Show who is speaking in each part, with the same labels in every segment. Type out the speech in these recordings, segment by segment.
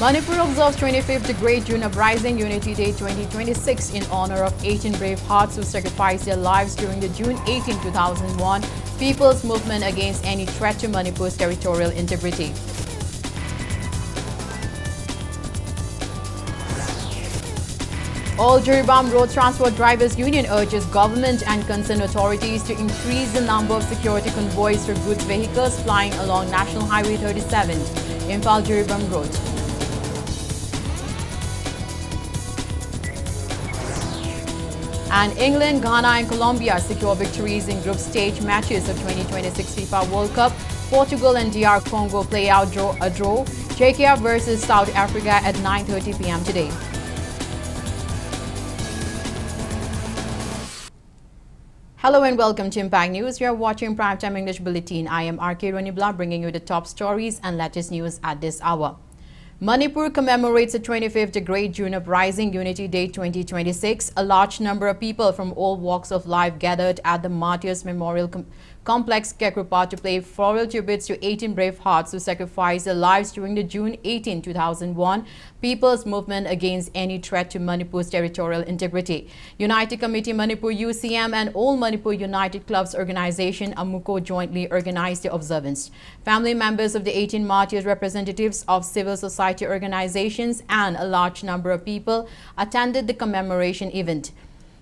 Speaker 1: Manipur observes 25th Great June Uprising Unity Day 2026 in honor of 18 brave hearts who sacrificed their lives during the June 18, 2001 People's Movement against any threat to Manipur's territorial integrity. All Jiribam Road Transport Drivers Union urges government and concerned authorities to increase the number of security convoys for goods vehicles flying along National Highway 37, Imphal Jiribam Road. And England, Ghana and Colombia secure victories in group stage matches of 2026 FIFA World Cup. Portugal and DR Congo play out a draw. Czechia versus South Africa at 9:30 p.m. today. Hello and welcome to Impact News. You are watching Primetime English Bulletin. I am RONIBALA bringing you the top stories and latest news at this hour. Manipur commemorates the 25th Great June Uprising Unity Day 2026. A large number of people from all walks of life gathered at the Martyrs Memorial Complex, Kekrupa, to pay floral tributes to 18 brave hearts who sacrificed their lives during the June 18, 2001 People's Movement against any threat to Manipur's territorial integrity. United Committee Manipur UCM and All Manipur United Clubs Organization AMUCO jointly organized the observance. Family members of the 18 martyrs, representatives of civil society organizations and a large number of people attended the commemoration event.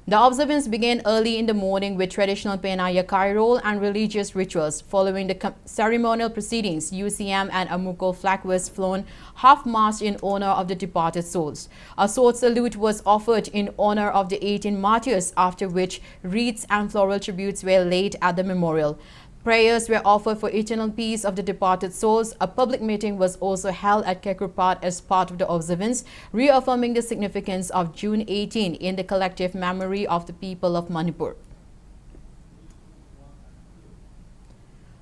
Speaker 1: The observance began early in the morning with traditional Pena Yakai roll and religious rituals. Following the ceremonial proceedings, UCM and AMUCO flag was flown half-mast in honor of the departed souls. A sword salute was offered in honor of the 18 martyrs, after which wreaths and floral tributes were laid at the memorial. Prayers were offered for eternal peace of the departed souls. A public meeting was also held at Kekrupat as part of the observance, reaffirming the significance of June 18 in the collective memory of the people of Manipur.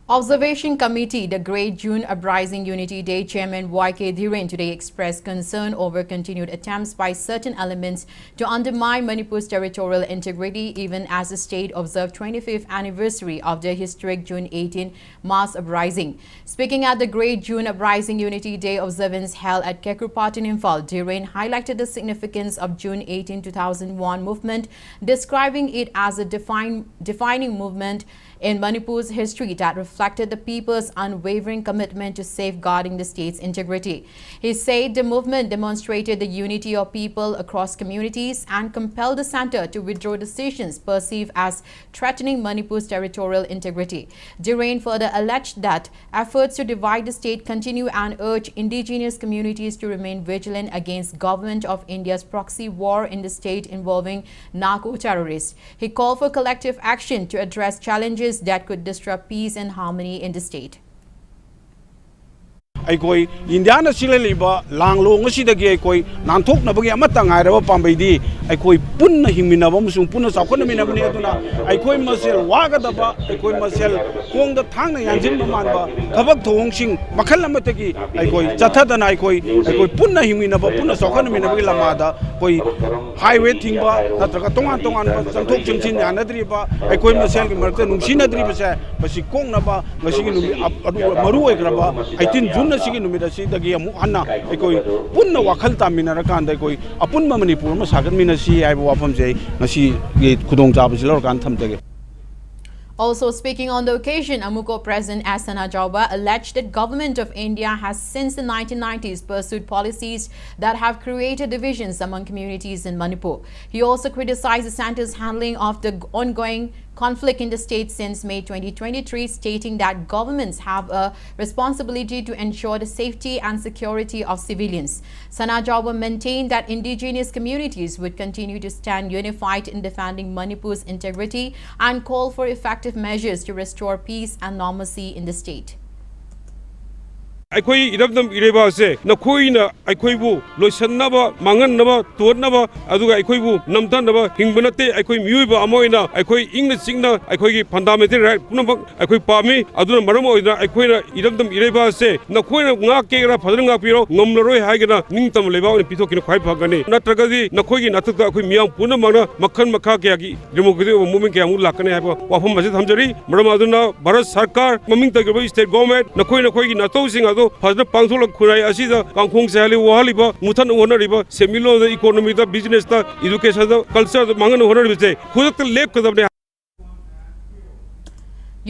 Speaker 1: Observation Committee, the Great June Uprising Unity Day Chairman YK Dhiren today expressed concern over continued attempts by certain elements to undermine Manipur's territorial integrity, even as the state observed 25th anniversary of the historic June 18 mass uprising. Speaking at the Great June Uprising Unity Day observance held at Kekrupat in Imphal, Dhiren highlighted the significance of June 18, 2001 movement, describing it as a defining movement in Manipur's history that reflected the people's unwavering commitment to safeguarding the state's integrity. He said the movement demonstrated the unity of people across communities and compelled the center to withdraw decisions perceived as threatening Manipur's territorial integrity. Dhiren further alleged that efforts to divide the state continue and urged indigenous communities to remain vigilant against government of India's proxy war in the state involving narco-terrorists. He called for collective action to address challenges that could disrupt peace and harmony in the state.
Speaker 2: Aikoi Indiana Silaliba, Langlo, Sidagi, Nantok Nabagi Amatanga, Pambadi, Aikoi Puna Himinabum, Puna Sakonamina, Aikoi Marcel, Wagadaba, Aikoi Marcel, Kong the Tanga Yanjin Mamba, Kavak Tongsing, Makalamataki, Aikoi, Zatatan Aikoi Puna Himinaba, Puna Sakonamina Lamada, Koi Highway Timba, Natakatonga Tongan, Santok Chin, Anadriba, Aikoi Marcel, Martin, Sina Dribasa, Basikong Naba, Maru Graba, I think June. Sige numida si dagi amu anna ekoi punna wakal tamina rakan da koi apun Manipur ma sagan mina si ai wafam jai ngasi ge khudong jab si lor kan tham dage.
Speaker 1: Also speaking on the occasion, AMUCO President Asana Jauba alleged that government of India has since the 1990s pursued policies that have created divisions among communities in Manipur. He also criticized the center's handling of the ongoing conflict in the state since May 2023, stating that governments have a responsibility to ensure the safety and security of civilians. Sana Jauba maintained that indigenous communities would continue to stand unified in defending Manipur's integrity and call for effective measures to restore peace and normalcy in the state.
Speaker 3: Aikoi idamdam ireba se nakoina aikoibu loisannaba manganaba tornaba aduga aikoibu namtanaba hingbanate aikoi miuiba amoina aikoi ingna singna aikoi fundamental right punabak aikoi pami aduna maram oina aikoina idamdam ireba se nakoina nga kera phadanga piro ngomloroi haigena ningtam leba oni pitokina khai phagani natragadi nakoi natukta aikoi miyang punamana makhan makha kyagi democratic movement kyamu lakane haiba wafam masjid hamjari maram aduna bharat sarkar maming tagba state government nakoi gi nato sing adu तो फजन पांगथोल खुनाई असीदा कांखोंग सेहली वहालिबा मुथन होनरिबा सेमिलो the economy the business the education the culture the मांगन होनरिबे खुदक लेप कदबने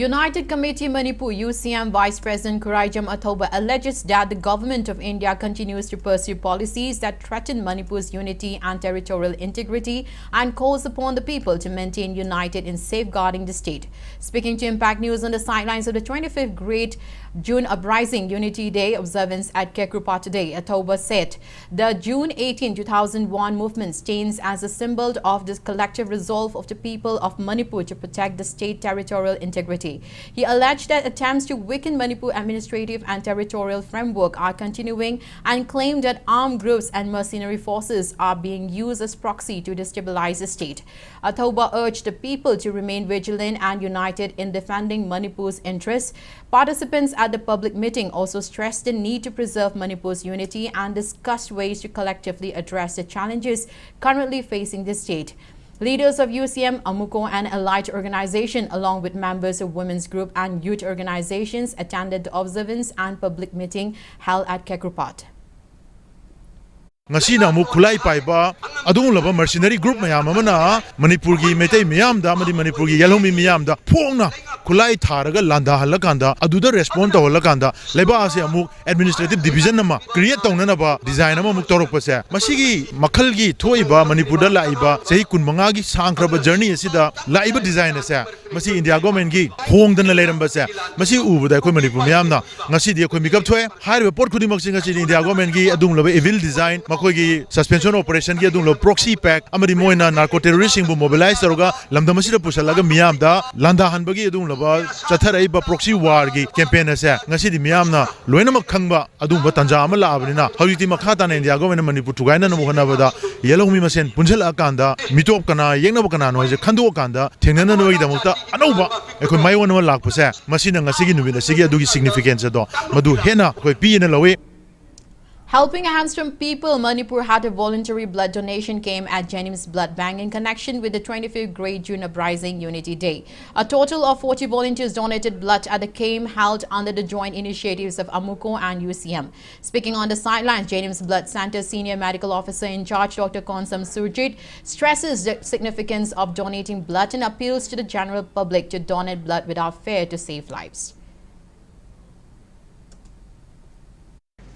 Speaker 1: United Committee Manipur UCM Vice President Kurajam Athoba alleges that the government of India continues to pursue policies that threaten Manipur's unity and territorial integrity and calls upon the people to maintain united in safeguarding the state. Speaking to Impact News on the sidelines of the 25th Great June Uprising Unity Day observance at Kekrupa today, Athoba said the June 18, 2001 movement stands as a symbol of the collective resolve of the people of Manipur to protect the state territorial integrity. He alleged that attempts to weaken Manipur administrative and territorial framework are continuing and claimed that armed groups and mercenary forces are being used as proxy to destabilize the state. Athoba urged the people to remain vigilant and united in defending Manipur's interests. Participants at the public meeting also stressed the need to preserve Manipur's unity and discussed ways to collectively address the challenges currently facing the state. Leaders of UCM, Amuko and allied organization along with members of women's group and youth organizations attended the observance and public meeting held at Kekrupat.
Speaker 4: Ngasi na mu khulai paiba adung laba mercenary group mayam amana Manipur gi metai miyam da amadi Manipur gi yalhomi miyam da phongna khulai tharaga landa halakanda aduda respond to halakanda leba ase amu administrative division nama create tawna na ba design ama muk torok pase masigi makhal gi thoiba Manipur da laiba sehi kunmanga gi sangkraba journey asida laiba design ase masi India government gi phongdana leiramba se masi ubuda khoi Manipur miyam na ngasi di khoi mikap thoe hair report khudi mak singa si India government gi adung laba evil design makogi suspension operation gi adung lo proxy pack amadi moina narco terrorist sing bu mobilize taroga lamdam asida pusalaga miyam da landa hanbagi adung laba chatharai ba proxy war gi campaign ase ngasi di miyam na loina mak khangba adung ba tanja ama la abnina hawiti makha ta na India government Manipur tugaina na mohana bada yelong mi masen punjal akanda mitop kana yengna kana no je khando akanda thengnana no gi damukta anauba ekoi mayon ma lakpase masina ngasi gi nubida sigi adugi significance do madu hena koi pi na lawe.
Speaker 1: Helping hands from people, Manipur had a voluntary blood donation camp at Jennings Blood Bank in connection with the 25th Great June Uprising Unity Day. A total of 40 volunteers donated blood at the camp held under the joint initiatives of Amuko and UCM. Speaking on the sidelines, Jennings Blood Center Senior Medical Officer in charge Dr. Konsam Surjit stresses the significance of donating blood and appeals to the general public to donate blood without fear to save lives.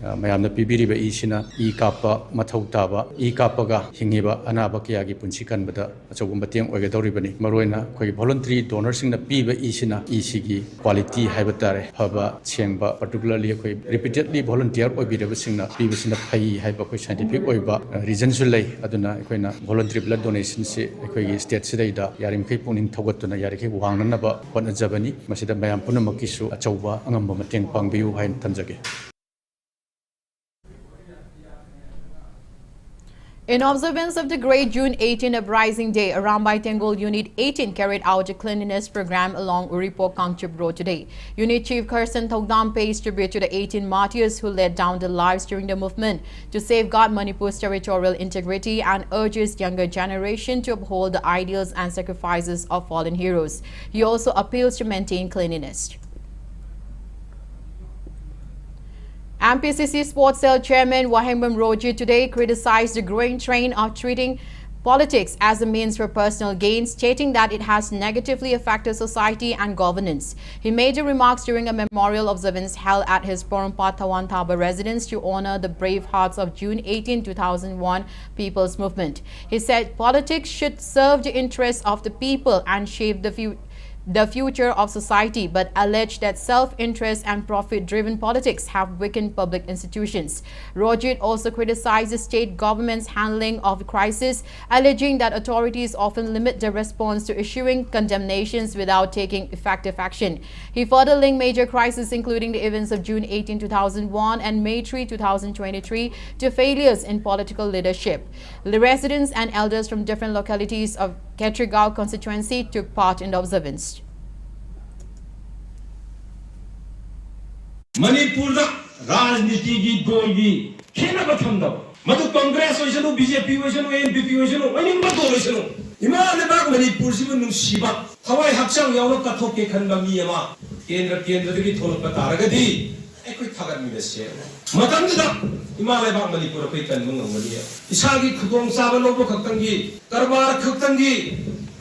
Speaker 5: mayamna pibiriba isina I kapa mathau taba I kapaga hingiba anaba kiyagi punchi kanbada achogum bateng oigadoribani maroina khoi voluntary donors singna piba isina isigi quality haibatare haba chengba particularly khoi repeatedly volunteer oibireba singna piba sina phai haiba khoi scientific oiba reason su lei aduna khoina voluntary blood donation se khoi state sidaida yarim khoi puning thogatuna yari khoi wangnanaba honajabani masida mayam punamakisu achauba angamba mateng pangbiu hain thanjage.
Speaker 1: In observance of the Great June 18 Uprising Day, Arambai Tengol Unit 18 carried out a cleanliness program along Uripo Kangchup Road today. Unit Chief Kirsten Thogdam pays tribute to the 18 martyrs who laid down their lives during the movement to safeguard Manipur's territorial integrity and urges younger generation to uphold the ideals and sacrifices of fallen heroes. He also appeals to maintain cleanliness. MPCC Sports Cell Chairman Wahimbam Roji today criticized the growing trend of treating politics as a means for personal gain, stating that it has negatively affected society and governance. He made the remarks during a memorial observance held at his Porumpa Tawantaba residence to honor the brave hearts of June 18, 2001 People's Movement. He said politics should serve the interests of the people and shape the future of society, but alleged that self-interest and profit-driven politics have weakened public institutions. Rojit also criticized the state government's handling of the crisis, alleging that authorities often limit their response to issuing condemnations without taking effective action. He further linked major crises, including the events of June 18, 2001 and May 3, 2023, to failures in political leadership. The residents and elders from different localities of Ketrigao constituency took part in the observance.
Speaker 6: Manipur da rajniti gi dol gi khena bathamda madu congress oisanu BJP oisanu NPP oisanu oining ba dol oisanu ima le ba Manipur sibu nungsiba thawai hakchang yawna kathok ke khanba mi ama kendra dagi tholpa taragadi ꯑꯩꯈꯣꯏ ꯊꯥꯒꯠꯃꯤꯟꯅꯁꯦ ꯃꯇꯝꯗꯨꯗ ꯏꯃꯥ ꯂꯩꯕꯥꯛ ꯃꯅꯤꯄꯨꯔ ꯑꯩꯈꯣꯏ ꯀꯟꯕ ꯉꯝꯒꯅꯤ ꯏꯁꯥꯒꯤ ꯈꯨꯗꯣꯡꯆꯥꯕ ꯂꯧꯕ ꯈꯛꯇꯪꯒꯤ ꯀꯔꯕꯥꯔ ꯈꯛꯇꯪꯒꯤ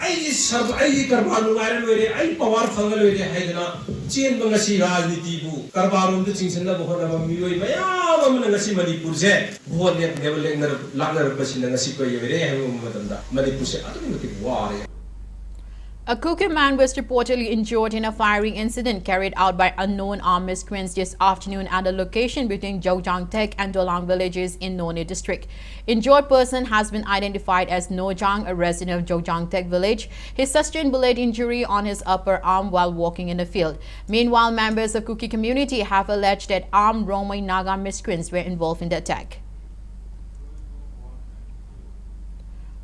Speaker 6: ꯑꯩꯒꯤ ꯀꯔꯕꯥꯔ ꯅꯨꯡꯉꯥꯏꯔ ꯂꯣꯏꯔꯦ ꯑꯩ ꯄꯋꯥꯔ ꯐꯪꯉ ꯂꯣꯏꯔꯦ ꯍꯥꯏꯗꯅ ꯆꯦꯟꯕ ꯉꯁꯤ ꯔꯥꯖꯅꯤꯇꯤꯕꯨ ꯀꯔꯕꯥꯔꯣꯝꯗ ꯆꯤꯡꯁꯤꯟꯅꯕ ꯍꯣꯠꯅꯕ ꯃꯤꯑꯣꯏ ꯃꯌꯥꯝ ꯑꯃꯅ ꯉꯁꯤ ꯃꯅꯤꯄꯨꯔꯁꯦ ꯚꯣꯠ ꯂꯦꯞꯅꯕ ꯂꯥꯛꯅꯔꯛꯄꯁꯤꯅ ꯉꯁꯤ ꯀꯩ ꯑꯣꯏꯔꯦ ꯍꯥꯏꯕ ꯃꯇꯝꯗ ꯃꯅꯤꯄꯨꯔꯁꯦ ꯑꯗꯨꯛꯀꯤ ꯃꯇꯤꯛ ꯋꯥꯔꯦ.
Speaker 1: A Kuki man was reportedly injured in a firing incident carried out by unknown armed miscreants this afternoon at a location between Jogjangtek and Dolang villages in Noni district. Injured person has been identified as Nojang, a resident of Jogjangtek village. He sustained bullet injury on his upper arm while walking in the field. Meanwhile, members of Kuki community have alleged that armed Romai Naga miscreants were involved in the attack.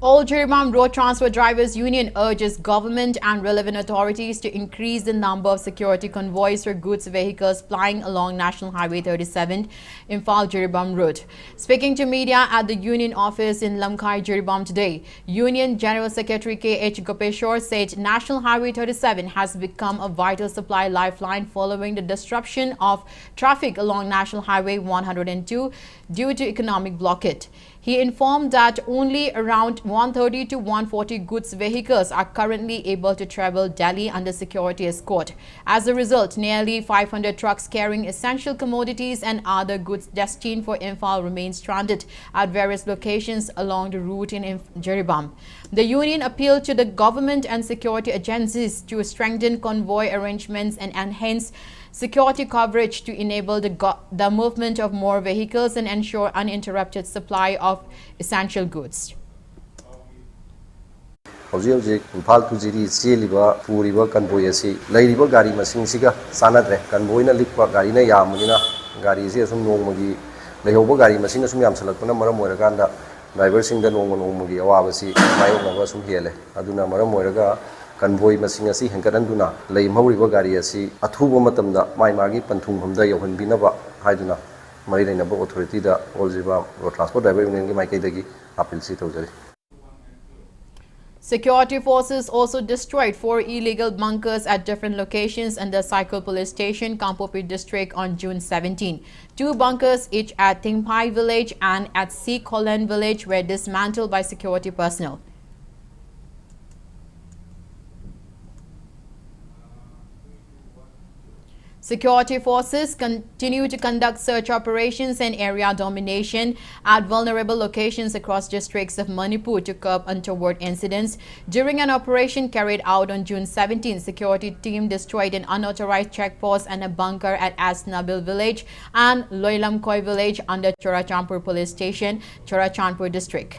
Speaker 1: All Jiribam Road Transport Drivers Union urges government and relevant authorities to increase the number of security convoys for goods vehicles plying along National Highway 37 Imphal Jiribam Road. Speaking to media at the union office in Lamkai, Jiribam today, Union General Secretary K.H. Gopeshwar said National Highway 37 has become a vital supply lifeline following the disruption of traffic along National Highway 102 due to economic blockade. He informed that only around 130 to 140 goods vehicles are currently able to travel Delhi under security escort. As a result, nearly 500 trucks carrying essential commodities and other goods destined for Imphal remain stranded at various locations along the route in Jiribam. The union appealed to the government and security agencies to strengthen convoy arrangements and enhance security coverage to enable the movement of more vehicles and ensure uninterrupted supply of essential goods.
Speaker 7: Hꯧji Imphal to Jiri Siliba, Puriba, Convoy, Lady Gari Masing Siga, Sanadre, Convoyna Lipa, Garina Yamuna, Garizia, some Nomagi, Lehobo Gari Masing, some Yamsalakuna, Maramoreganda, diversing the Nomagi, Awasi, Mayo Sum Hele, Aduna Maramoraga. Convoy masing asi hengkaranduna lei mawriba gari asi athuba matamda mai magi panthung hamda yohanbinaba haiduna mari leinaba authority da oljiba road transport driver union gi maikei dagi appeal si tawjari.
Speaker 1: Security forces also destroyed 4 illegal bunkers at different locations in the Cycle Police Station, Kampopi district on June 17. 2 bunkers, each at Tingpai village and at Kolen village, were dismantled by security personnel. Security forces continue to conduct search operations and area domination at vulnerable locations across districts of Manipur to curb untoward incidents. During an operation carried out on June 17, security team destroyed an unauthorized checkpost and a bunker at Asnabil village and Loilamkoi village under Chorachandpur police station, Chorachandpur district.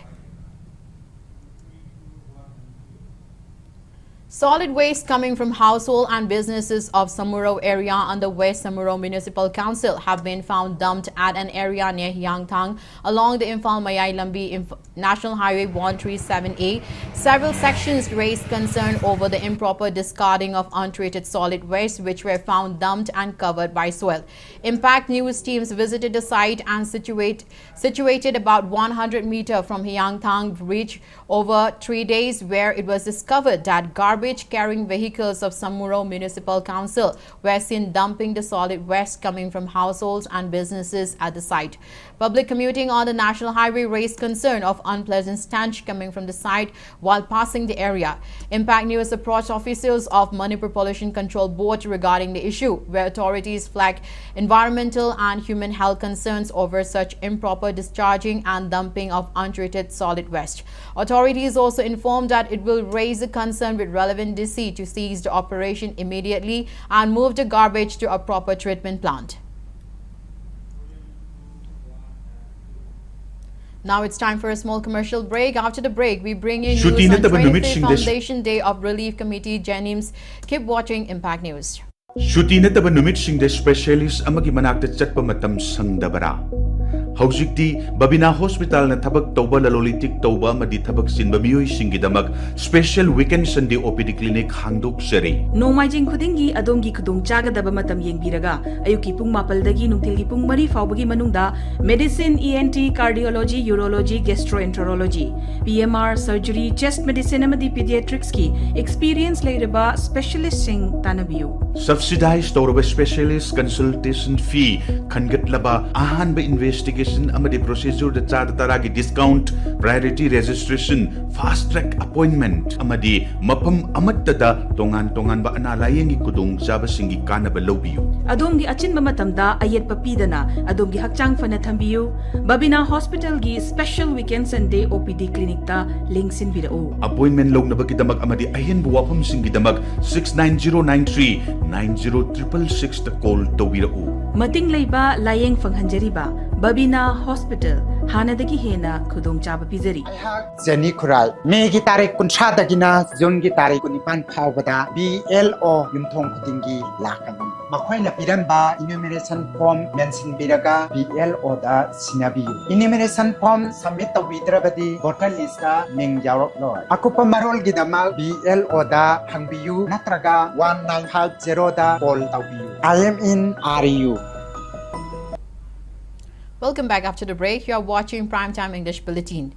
Speaker 1: Solid waste coming from household and businesses of Samuro area under West Samuro Municipal Council have been found dumped at an area near Hyangthang along the Imphal-Mayai Lambi National Highway 137A. Several sections raised concern over the improper discarding of untreated solid waste which were found dumped and covered by soil. Impact News teams visited the site and situated about 100 meters from Hyangthang Bridge over 3 days, where it was discovered that garbage carrying vehicles of Samuro Municipal Council were seen dumping the solid waste coming from households and businesses at the site. Public commuting on the national highway raised concern of unpleasant stench coming from the site while passing the area. Impact News approached officials of Manipur Pollution Control Board regarding the issue, where authorities flagged environmental and human health concerns over such improper discharging and dumping of untreated solid waste. Authorities also informed that it will raise a concern with relevant DC to cease the operation immediately and move the garbage to a proper treatment plant. Now it's time for a small commercial break. After the break, we bring you news on 25th Foundation Day of Relief Committee Jenims. Keep watching Impact News.
Speaker 8: Shuti nataba numit sing de specialist amagi manakta chatpa matam sangdabara. Haujikti Babina Hospital na thabak tauba lalolitik tauba madi thabak sinba miyoi singidamak special weekend Sunday OPD clinic hangdok seri.
Speaker 9: Nomaijing khudingi adongi khudong chagadaba matam yengbiraga ayuki pung mapaldagi nungtilgi pung mari faubagi manungda medicine, ENT, cardiology, urology, gastroenterology, PMR, surgery, chest medicine amadi pediatrics ki experience leiraba specialist sing tanabiyu.
Speaker 8: Subsidized tauba specialist consultation fee khangatlaba ahanba investigation amadi procedure da chada taragi discount, priority registration, fast track appointment amadi mapam amattada tongan ba analayengi kudong chaba singi kanaba lobiyu.
Speaker 9: Adongi achinba matamda ayet papidana adongi hakchang fana thambiyu. Babina Hospital gi special weekend Sunday OPD clinic ta linksin birao.
Speaker 8: Appointment lognabagidamag amadi ahin buwapam singidamag 69093 9066 ta call tawirao.
Speaker 9: Mating leiba layeng fanghanjariba Babina Hospital hanadagi hena khudong chaba pizari.
Speaker 10: Jenny Kurai Megi tarik kuncha dagina Jungi tarik kunipan phawbada BLO yumthong kudingi lakan. Makhoi na piramba enumeration form mention biraga BLO da sinabi. Enumeration form submit tawidrabadi voter list da ming yarok loy. Akupa marol gidama BLO da hangbiyu natraga 1950 da call tawiyu. I am in RU.
Speaker 1: Welcome back after the break. You are watching Primetime English Bulletin.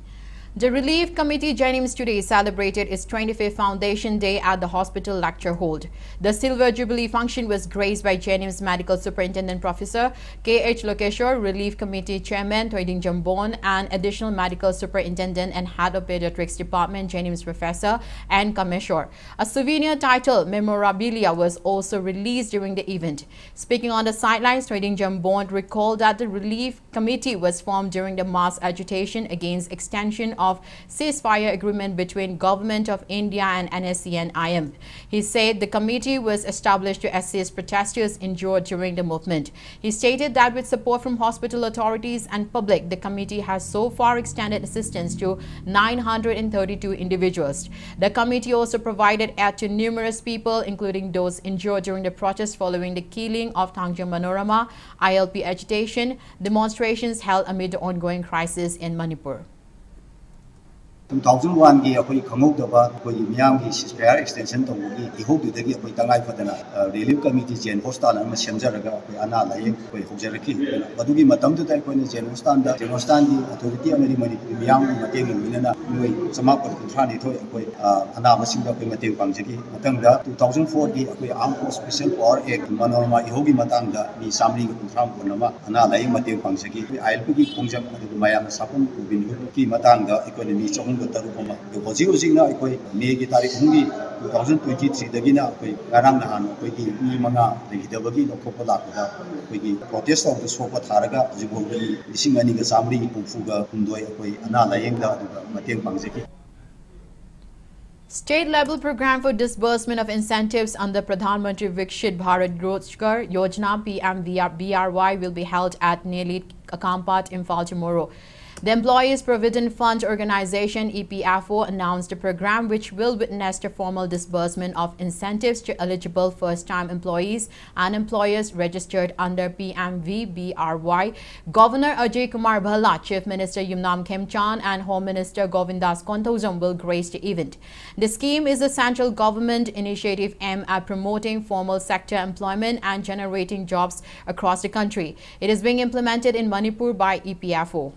Speaker 1: The Relief Committee Jenims today celebrated its 25th Foundation Day at the hospital lecture hall. The Silver Jubilee function was graced by Jenims Medical Superintendent Professor K.H. Lokeshwar, Relief Committee Chairman Thoiding Jambon, and Additional Medical Superintendent and Head of Pediatrics Department Jenims Professor N. Kameshwar. A souvenir titled Memorabilia was also released during the event. Speaking on the sidelines, Thoiding Jambon recalled that the Relief Committee was formed during the mass agitation against extension of ceasefire agreement between Government of India and NSC and IM. He said the committee was established to assist protesters injured during the movement. He stated that with support from hospital authorities and public, the committee has so far extended assistance to 932 individuals. The committee also provided aid to numerous people, including those injured during the protest following the killing of Tangjung Manorama, ILP agitation, demonstrations held amid the ongoing crisis in Manipur.
Speaker 11: 2001 की अखोई खंगौदबा अखोई मियाम की सिस्पेयर extension तौबगी इहोदुदगी अखोई तंगाई Fadna relief committee जेन hospital अमा सेमजरगा अखोई अना लाये अखोई होजरकी मदुगी मतमदुदा अखोई जेन हॉस्पिटल की अथॉरिटी अमरी मणिपुर मियाम की मतेंग मिनना मोय समापन कुंथ्रानी थोय अखोई अना मसिंग अखोई मतेंग पांगजगी मतंगदा 2004 की अखोई arm force special power act Manorama इहोगी मतंगदा मी सामरी कुंथ्राम कोनमा अना लाये मतेंग पांगजगी आईएलपी की खोंजम अदु मायाम सापन उबिन की मतंगदा economy chown Hojina Akoi Negi Tari Hungi 2023 Dagina Garam Nahan, Wiki Nimanga, the Hidabagi, Kopola, Wiki protest of the Sopa Taraga, Zibogi, Singani Samri, Fuga, Hundoi, Anala Yenga, Matiang Pangzeki.
Speaker 1: State-level program for disbursement of incentives under Pradhan Mantri Viksit Bharat Rozgar Yojana PMBRY will be held at Nelit Akampat, Imphal tomorrow. The Employees Provident Fund Organization EPFO announced a program which will witness the formal disbursement of incentives to eligible first-time employees and employers registered under PMVBRY. Governor Ajay Kumar Bhalla, Chief Minister Yumnam Khemchan and Home Minister Govindas Kontozam will grace the event. The scheme is a central government initiative aimed at promoting formal sector employment and generating jobs across the country. It is being implemented in Manipur by EPFO.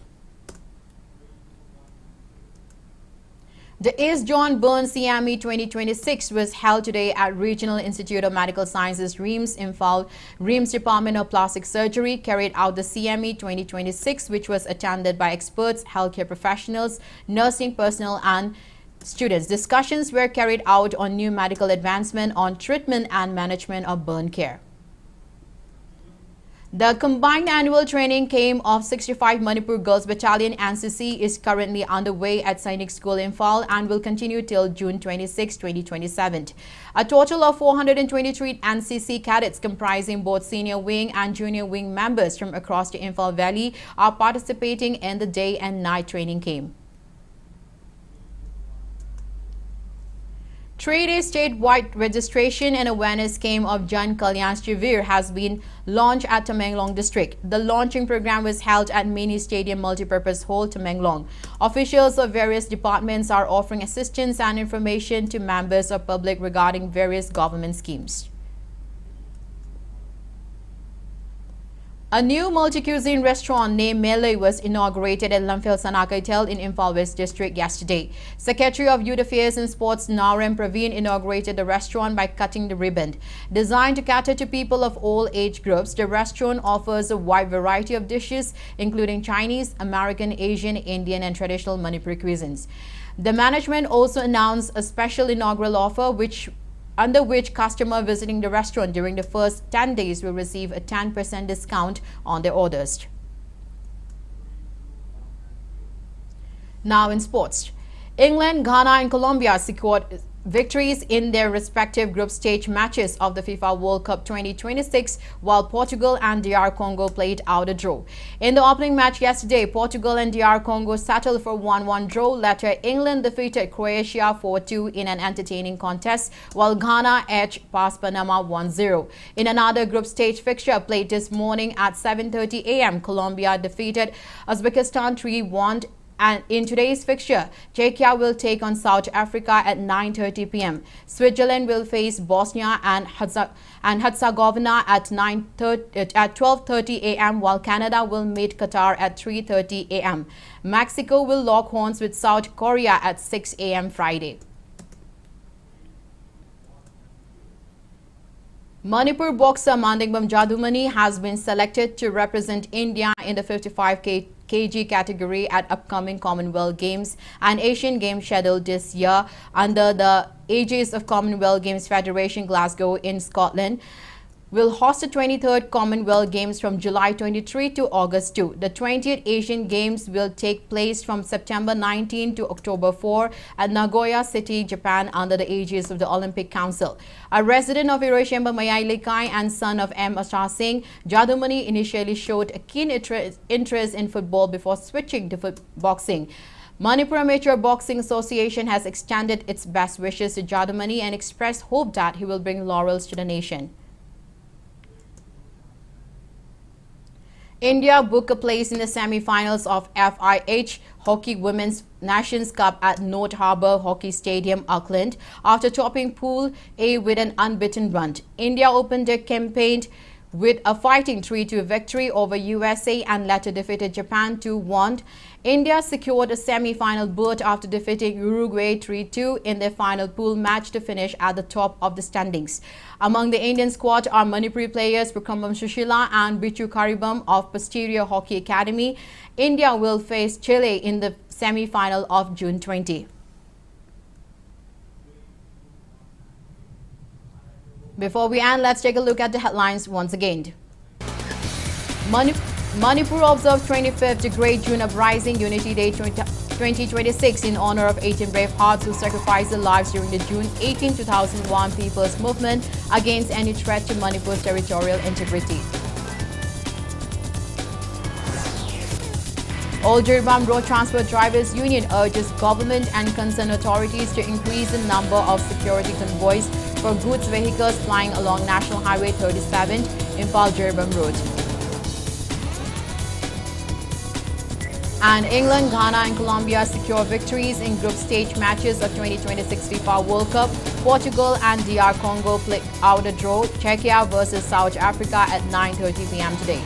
Speaker 1: The East John Burns CME 2026 was held today at Regional Institute of Medical Sciences, RIMS, Imphal. RIMS Department of Plastic Surgery carried out the CME 2026, which was attended by experts, healthcare professionals, nursing personnel, and students. Discussions were carried out on new medical advancement on treatment and management of burn care. The combined annual training camp of 65 Manipur Girls Battalion NCC is currently underway at Sainik School in Imphal and will continue till June 26, 2027. A total of 423 NCC cadets comprising both senior wing and junior wing members from across the Imphal Valley are participating in the day and night training camp. 3-day statewide registration and awareness scheme of Jan Kalyan Shivir has been launched at Tamenglong district. The launching program was held at Mini Stadium Multipurpose Hall, Tamenglong. Officials of various departments are offering assistance and information to members of public regarding various government schemes. A new multi-cuisine restaurant named Mele was inaugurated at Lamphel Sanaka Hotel in Imphal West District yesterday. Secretary of Youth Affairs and Sports Narem Praveen inaugurated the restaurant by cutting the ribbon. Designed to cater to people of all age groups, the restaurant offers a wide variety of dishes, including Chinese, American, Asian, Indian, and traditional Manipuri cuisines. The management also announced a special inaugural offer under which customers visiting the restaurant during the first 10 days will receive a 10% discount on their orders. Now in sports. England, Ghana and Colombia secured victories in their respective group stage matches of the FIFA World Cup 2026, while Portugal and DR Congo played out a draw. In the opening match yesterday, Portugal and DR Congo settled for 1-1 draw. Later, England defeated Croatia 4-2 in an entertaining contest, while Ghana edged past Panama 1-0. In another group stage fixture played this morning at 7:30 a.m., Colombia defeated Uzbekistan 3-1. And in today's fixture, Czechia will take on South Africa at 9:30 p.m. Switzerland will face Bosnia and Herzegovina at 12:30 a.m., while Canada will meet Qatar at 3:30 a.m. Mexico will lock horns with South Korea at 6 a.m. Friday. Manipur boxer Mandingbam Jadumani has been selected to represent India in the 55 kg category at upcoming Commonwealth Games and Asian Games scheduled this year under the aegis of Commonwealth Games Federation Glasgow in Scotland. Will host the 23rd Commonwealth Games from July 23 to August 2. The 20th Asian Games will take place from September 19 to October 4 at Nagoya City, Japan under the aegis of the Olympic Council. A resident of Hiroshima Mayai and son of M. Ashar Singh, Jadumani initially showed a keen interest in football before switching to boxing. Manipur Amateur Boxing Association has extended its best wishes to Jadumani and expressed hope that he will bring laurels to the nation. India booked a place in the semi-finals of FIH Hockey Women's Nations Cup at North Harbour Hockey Stadium, Auckland, after topping Pool A with an unbeaten run. India opened their campaign with a fighting 3-2 victory over USA and later defeated Japan 2-1. India secured a semi-final berth after defeating Uruguay 3-2 in their final pool match to finish at the top of the standings. Among the Indian squad are Manipuri players Prakambam Sushila and Bichu Karibam of Posterior Hockey Academy. India will face Chile in the semi-final of June 20. Before we end, let's take a look at the headlines once again. Manipur observed 25th Great June Uprising Unity Day 2026 in honor of 18 brave hearts who sacrificed their lives during the June 18, 2001 People's Movement against any threat to Manipur's territorial integrity. All Jirbam Road Transport Drivers Union urges government and concerned authorities to increase the number of security convoys for goods vehicles flying along National Highway 37 Imphal Jirbam Road. And England, Ghana and Colombia secure victories in group stage matches of 2026 FIFA World Cup. Portugal and DR Congo played out a draw. Czechia versus South Africa at 9:30 p.m. today.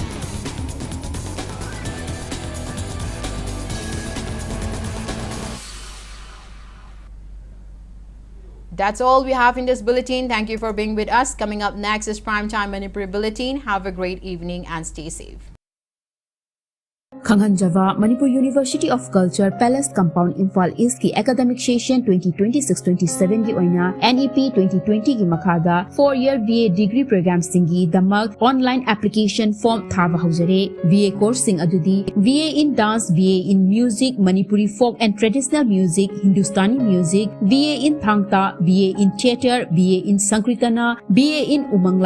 Speaker 1: That's all we have in this bulletin. Thank you for being with us. Coming up next is Primetime Manipur Bulletin. Have a great evening and stay safe.
Speaker 12: Khanghanjava Manipur University of Culture Palace Compound Imphal East ki academic session 2026-27 gi oina NEP 2020 gi makhada 4-year VA degree program singi damak online application form thaba haujare. VA course sing adudi VA in dance, VA in music, Manipuri folk and traditional music, Hindustani music, VA in thangta, VA in theatre, VA in sankritana, VA in umang